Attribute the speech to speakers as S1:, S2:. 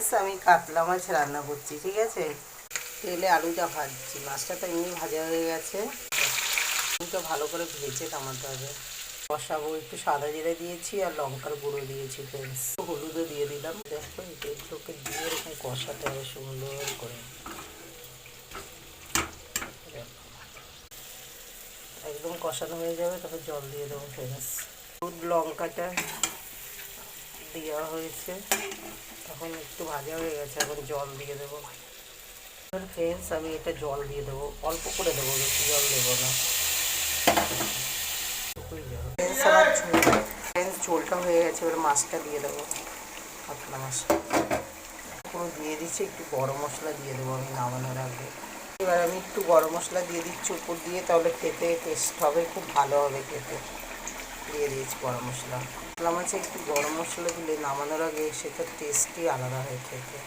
S1: Friends, আমি কাতলা মাছ রান্না করছি, ঠিক আছে। তেলে আলুটা ভাজছি, মাছটা তো এমনি ভাজা হয়ে গেছে। আলুটা ভালো করে ভেজে নামাতে হবে। কষাবো, একটু সাদা জিরে দিয়েছি আর লঙ্কার গুঁড়ো দিয়েছি ফ্রেন্ডস, হলুদও দিয়ে দিলাম। দেখো এগুলোকে দিয়ে এরকম কষাতে হবে সুন্দর করে। একদম কষানো হয়ে যাবে, তারপর জল দিয়ে দেবো ফ্রেন্ডস। হলুদ লঙ্কাটা দেওয়া হয়েছে, এখন একটু ভাজা হয়ে গেছে, এখন জল দিয়ে দেবো ফ্রেন্ডস। আমি এটা জল দিয়ে দেবো, অল্প করে দেবো, বেশি জল দেবো না। ফ্রেন্ডস আমার ঝোলটা হয়ে গেছে, এবার মাছটা দিয়ে দেবো, কাতলা মাছটা পুরো দিয়ে দিচ্ছি। একটু গরম মশলা দিয়ে দেবো আমি নামানোর আগে। এবার আমি একটু গরম মশলা দিয়ে দিচ্ছি উপর দিয়ে, তাহলে খেতে টেস্ট হবে, খুব ভালো হবে খেতে। দিয়ে দিয়েছি গরম মশলা। কাতলা মাছে একটু গরম মশলা দিলে নামানোর আগে সেটার টেস্টই আলাদা হয় খেতে।